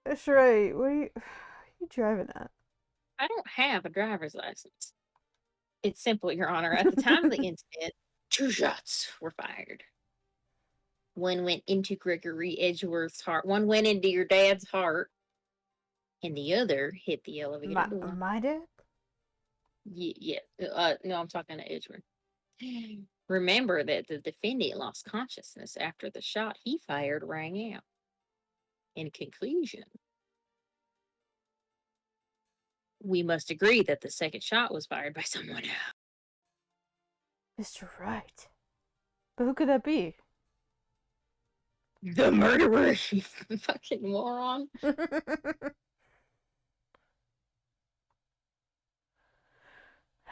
That's right. What are you driving at? I don't have a driver's license. It's simple, Your Honor. At the time of the incident, two shots were fired. One went into Gregory Edgeworth's heart. One went into your dad's heart, and the other hit the elevator door. My dad? Yeah. No, I'm talking to Edgeworth. Remember that the defendant lost consciousness after the shot he fired rang out. In conclusion, we must agree that the second shot was fired by someone else. Mr. Wright. But who could that be? The murderer, you fucking moron.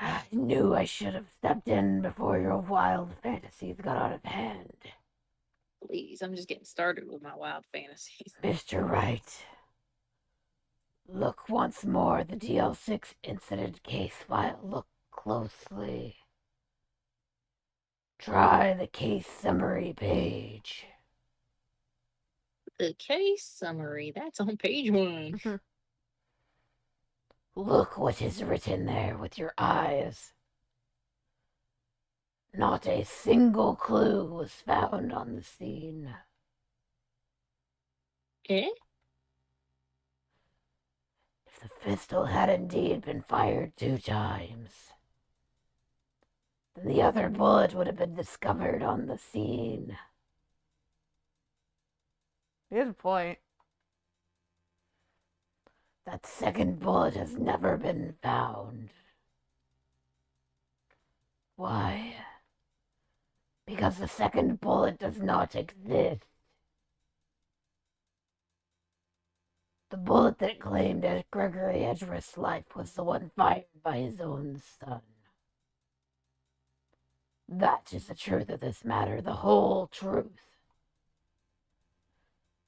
I knew I should have stepped in before your wild fantasies got out of hand. Please, I'm just getting started with my wild fantasies. Mr. Wright, look once more at the DL6 incident case file. Look closely. Try the case summary page. The case summary, that's on page 1. Look what is written there with your eyes. Not a single clue was found on the scene. Eh? If the pistol had indeed been fired 2 times, then the other bullet would have been discovered on the scene. Here's a point. That second bullet has never been found. Why? Because the second bullet does not exist. The bullet that claimed Gregory Edgeworth's life was the one fired by his own son. That is the truth of this matter, the whole truth.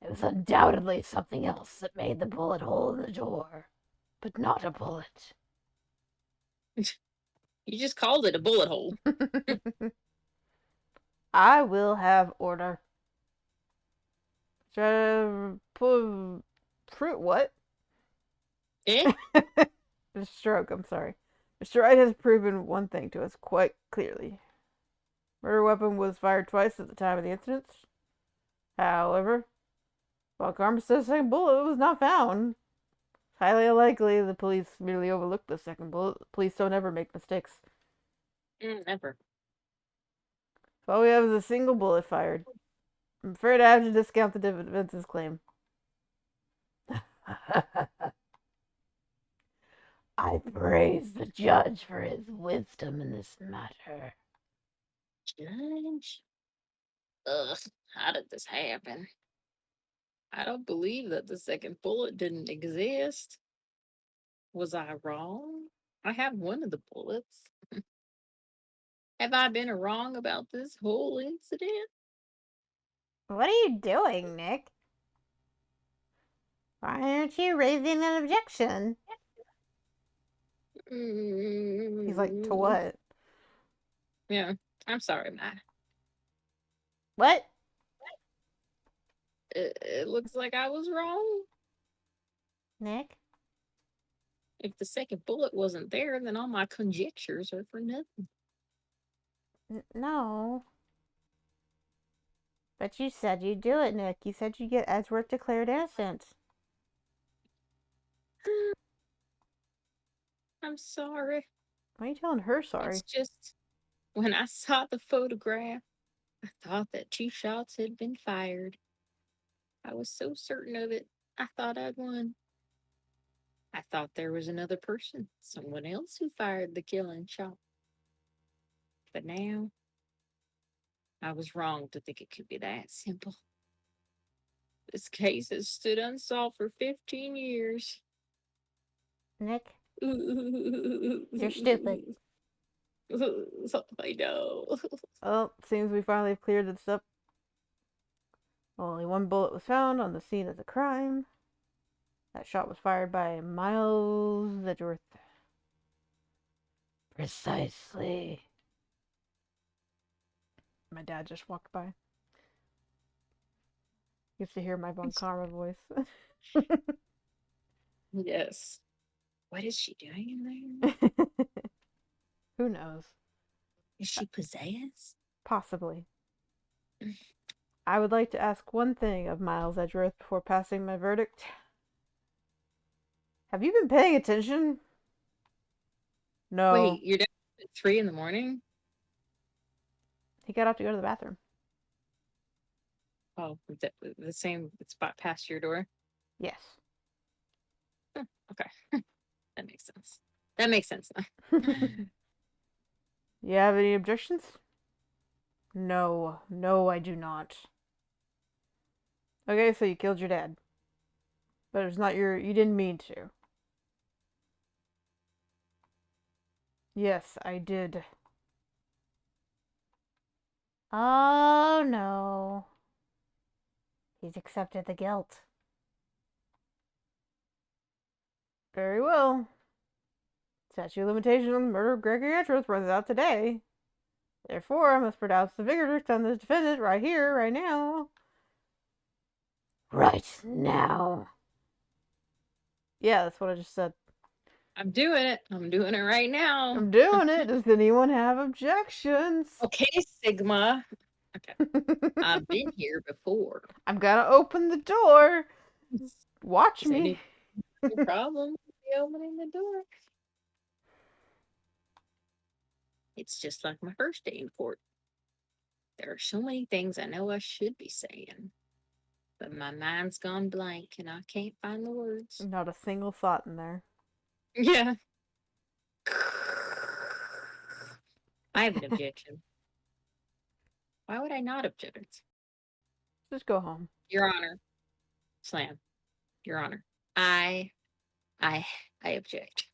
It was undoubtedly something else that made the bullet hole in the door, but not a bullet. You just called it a bullet hole. I will have order. Fruit what? Eh? The stroke, I'm sorry. Mr. Wright has proven one thing to us quite clearly. Murder weapon was fired twice at the time of the incident. However, while Karma says the second bullet was not found, it's highly unlikely the police merely overlooked the second bullet. The police don't ever make mistakes. Never. So all we have is a single bullet fired. I'm afraid I have to discount the defense's claim. I praise the judge for his wisdom in this matter. Judge? Ugh, how did this happen? I don't believe that the second bullet didn't exist. Was I wrong? I have one of the bullets. Have I been wrong about this whole incident? What are you doing, Nick? Why aren't you raising an objection? He's like, to what? Yeah, I'm sorry, Matt. What? It looks like I was wrong. Nick? If the second bullet wasn't there, then all my conjectures are for nothing. No. But you said you'd do it, Nick. You said you'd get Edgeworth declared innocent. I'm sorry. Why are you telling her sorry? It's just when I saw the photograph, I thought that 2 shots had been fired. I was so certain of it, I thought I'd won. I thought there was another person, someone else who fired the killing shot. But now, I was wrong to think it could be that simple. This case has stood unsolved for 15 years. Nick? You're stupid. I know. Well, seems we finally have cleared this up. Only one bullet was found on the scene of the crime. That shot was fired by Miles Edgeworth. Precisely. My dad just walked by. You have to hear my Von Karma voice. Yes. What is she doing in there? Who knows? Is she possessed? Possibly. I would like to ask one thing of Miles Edgeworth before passing my verdict. Have you been paying attention? No. Wait, you're down at 3 in the morning? He got up to go to the bathroom. Oh, the same spot past your door? Yes. Okay. That makes sense. That makes sense. You have any objections? No. No, I do not. Okay, so you killed your dad. But it's not you didn't mean to. Yes, I did. Oh no. He's accepted the guilt. Very well. Statute of limitation on the murder of Gregory Edgeworth runs out today. Therefore, I must pronounce the verdict on the defendant right here, right now. Right now. Yeah, that's what I just said. I'm doing it. I'm doing it right now. I'm doing it. Does anyone have objections? Okay, Sigma. Okay. I've been here before. I'm gonna open the door. Watch Is me. any problem with me opening the door? It's just like my first day in court. There are so many things I know I should be saying, but my mind's gone blank and I can't find the words. Not a single thought in there. Yeah. I have an objection. Why would I not object? Just go home. Your Honor. Slam. Your Honor. I object.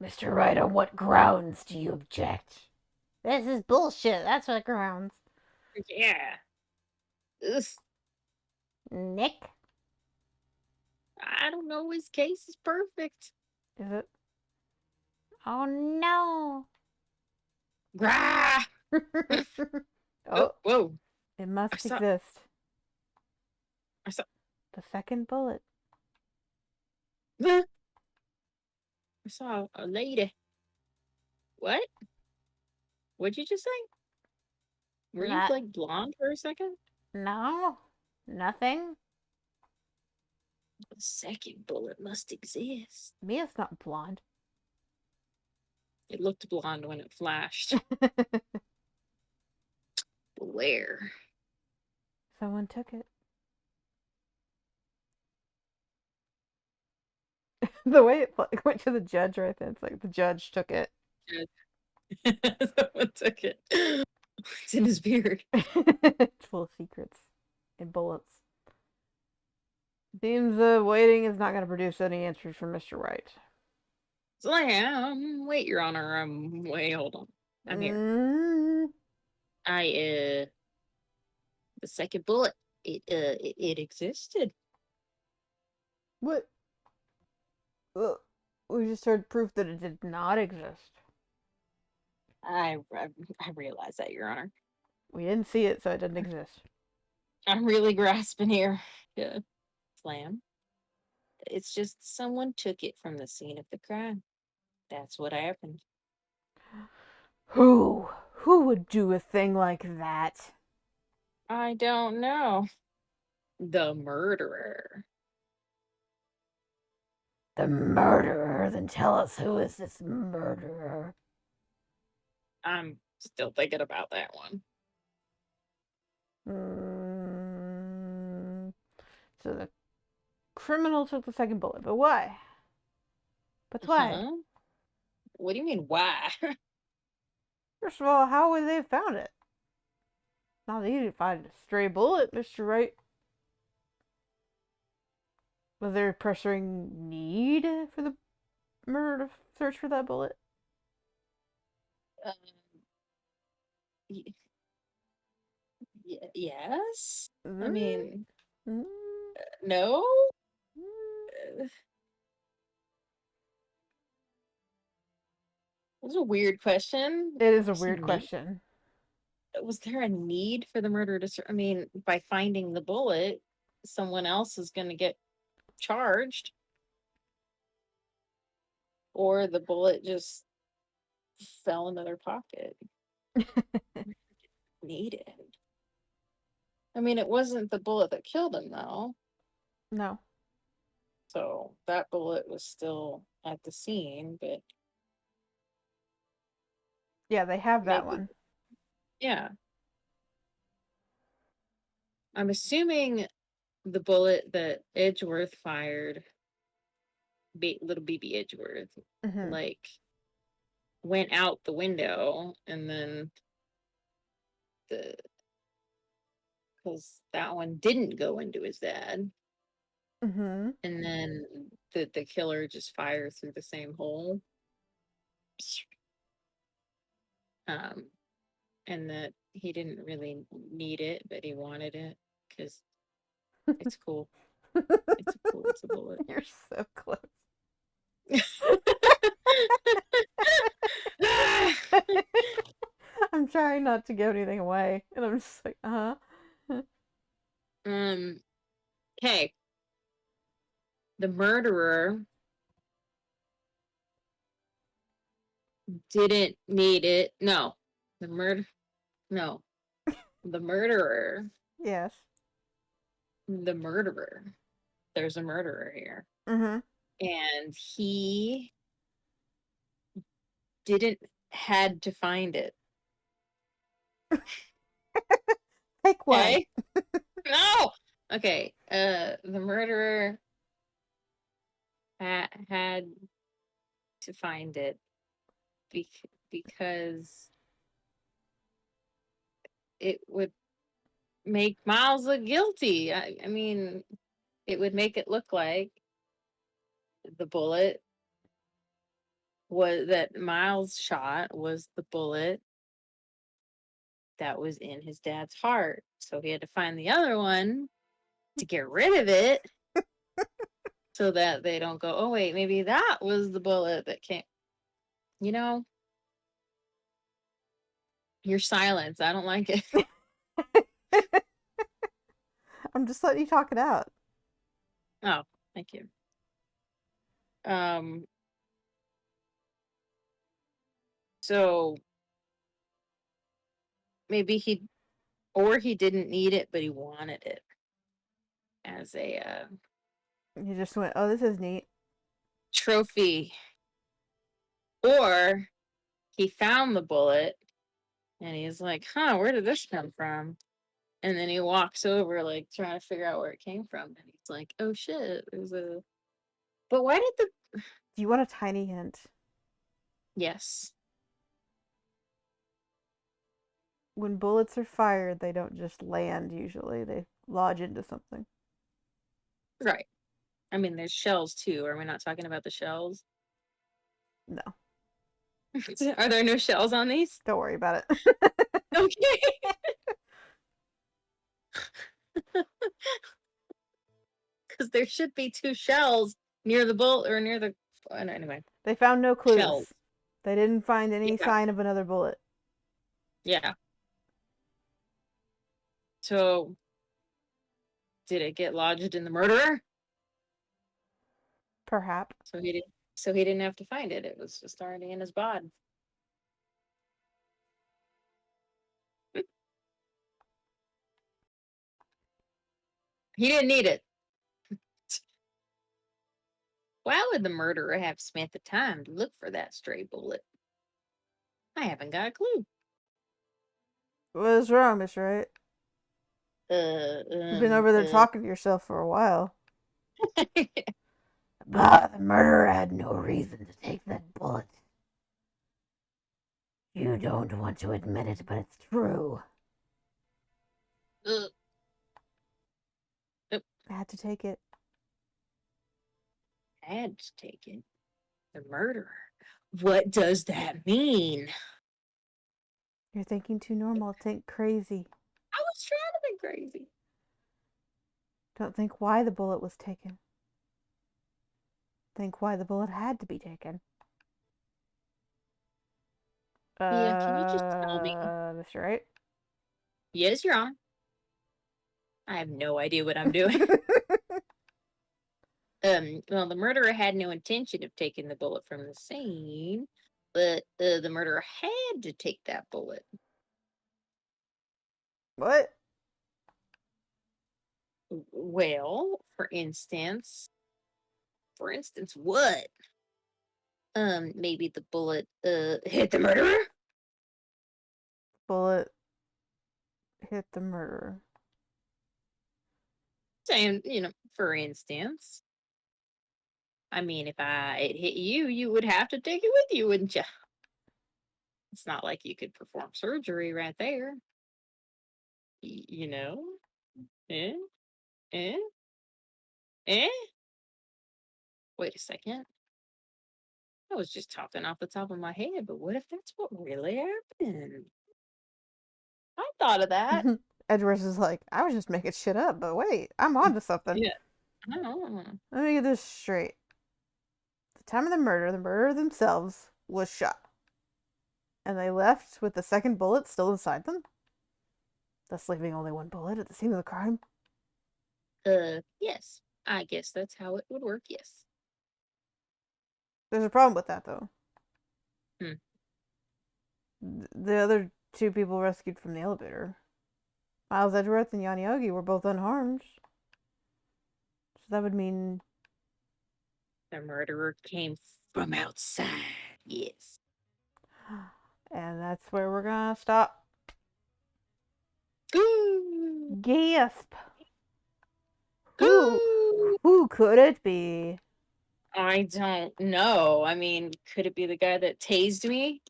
Mr. Wright, on what grounds do you object? This is bullshit. That's what grounds. Yeah. Ugh. Nick? I don't know. His case is perfect. Is it? Oh no. Grah! Oh, Whoa. it must I saw- exist. I saw. The second bullet. I saw a lady. What? What'd you just say? Were you That- like blonde for a second? No, nothing. The second bullet must exist. Mia's not blonde. It looked blonde when it flashed. Beware. Someone took it. The way it went to the judge right then, it's like the judge took it. Someone took it. It's in his beard. It's full of secrets and bullets. Seems the waiting is not going to produce any answers from Mr. Wright. Slam. Wait, Your Honor. Wait, hold on. I'm here. The second bullet, it existed. What? We just heard proof that it did not exist. I realize that, Your Honor. We didn't see it, so it didn't exist. I'm really grasping here. Yeah. Slam. It's just someone took it from the scene of the crime. That's what happened. Who? Who would do a thing like that? I don't know. The murderer. The murderer? Then tell us, who is this murderer? I'm still thinking about that one. So the criminal took the second bullet, but why? But why? Huh? What do you mean, why? First of all, how would they have found it? Not easy to find a stray bullet, Mr. Wright. Was there a pressuring need for the murder to search for that bullet? Yes. I mean, Mm. no. That's a weird question. It is a weird question. was there a need for the murderer to? I mean, by finding the bullet, someone else is going to get charged, or the bullet just fell into their pocket. Needed. I mean, it wasn't the bullet that killed him, though. No. So that bullet was still at the scene, but Yeah, they have that maybe, one. yeah. I'm assuming the bullet that Edgeworth fired, little BB Edgeworth, Mm-hmm. like went out the window, and then the because that one didn't go into his dad, Mm-hmm. and then the killer just fired through the same hole. Um, and that he didn't really need it, but he wanted it because it's cool. It's cool. It's a bullet. You're so close. I'm trying not to give anything away, and I'm just like, um. Okay. The murderer didn't need it. No. The murder. No. The murderer. Yes. The murderer. There's a murderer here, Mm-hmm. and he didn't had to find it. Take one. Okay. No. Okay. The murderer had to find it because it would make Miles look guilty. I mean, it would make it look like the bullet was that Miles shot was the bullet that was in his dad's heart. So he had to find the other one to get rid of it so that they don't go, oh, wait, maybe that was the bullet that came. You know, your silence. I don't like it. I'm just letting you talk it out. Oh, thank you. Um, so maybe he didn't need it, but he wanted it as a You just went, oh, this is neat. trophy, or he found the bullet and he's like, huh, where did this come from? And then he walks over, like trying to figure out where it came from, and he's like, oh shit, there's a. But why did the. Do you want a tiny hint? Yes. When bullets are fired, they don't just land usually, they lodge into something. Right. I mean, there's shells too. Are we not talking about the shells? No. Are there no shells on these? Don't worry about it. Okay. Because there should be two shells near the bullet or near the. Anyway, They found no shells. clues. They didn't find any Yeah. sign of another bullet. Yeah. So, did it get lodged in the murderer? Perhaps. So he didn't. So he didn't have to find it. It was just already in his bod. He didn't need it. Why would the murderer have spent the time to look for that stray bullet? I haven't got a clue. What's wrong, Miss Wright? You've been over there talking to yourself for a while. But the murderer had no reason to take that bullet. You don't want to admit it, but it's true. Yep. I had to take it. Had to take it. The murderer. What does that mean? You're thinking too normal. Think crazy. I was trying to be crazy. Don't think why the bullet was taken. Think why the bullet had to be taken. Yeah, can you just tell me? Mr. Wright? Yes, Your Honor. I have no idea what I'm doing. Well, the murderer had no intention of taking the bullet from the scene, but the murderer had to take that bullet. What? Well, for instance, what? Maybe the bullet hit the murderer? Bullet hit the murderer. Saying, for instance. I mean, if it hit you, you would have to take it with you, wouldn't you? It's not like you could perform surgery right there. You know? Eh? Eh? Eh? Wait a second. I was just talking off the top of my head, but what if that's what really happened? I thought of that. Edwards is like, I was just making shit up, but wait, I'm onto something. Yeah. I don't know. Let me get this straight. At the time of the murderer themselves was shot. And they left with the second bullet still inside them? Thus leaving only one bullet at the scene of the crime? Yes. I guess that's how it would work, yes. There's a problem with that, though. Hmm. The other two people rescued from the elevator, Miles Edgeworth and Yanni Yogi, were both unharmed. So that would mean The murderer came from outside, yes. and that's where we're gonna stop. Ooh. Gasp! Ooh. Who could it be? I don't know. I mean, could it be the guy that tased me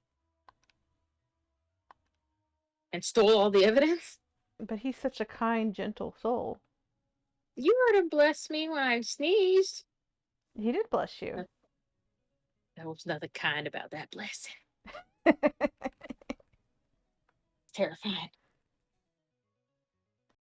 and stole all the evidence? But he's such a kind, gentle soul. You heard him bless me when I sneezed. He did bless you. There was nothing kind about that blessing. Terrifying.